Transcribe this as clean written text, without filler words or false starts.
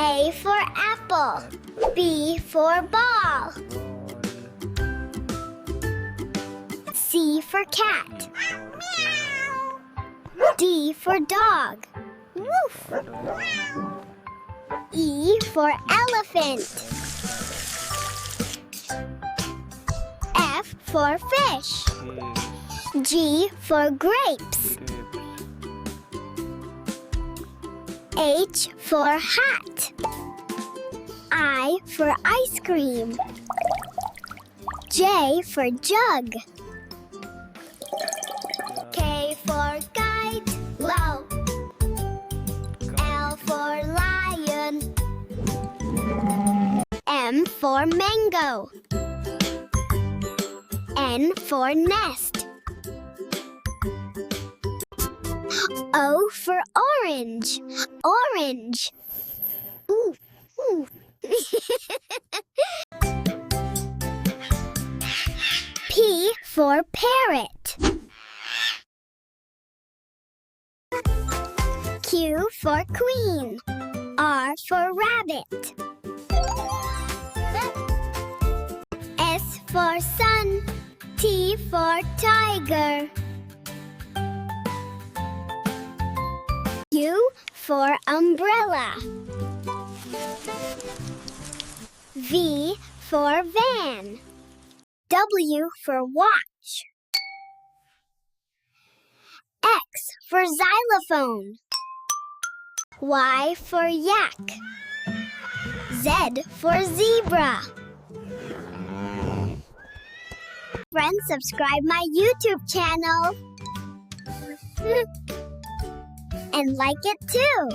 A for apple. B for ball. C for cat. D for dog. Woof. E for elephant. F for fish. G for grapes. H for hat. I for ice cream. J for jug. K for kite. Low. L for lion. M for mango. N for nest. O for orange. Orange. Ooh, ooh. P for parrot. Q for queen. R for rabbit. S for sun. T for tiger. U for umbrella. V for van. W for watch. X for xylophone. Y for yak. Z for zebra. Friends, subscribe my YouTube channel. And like it too.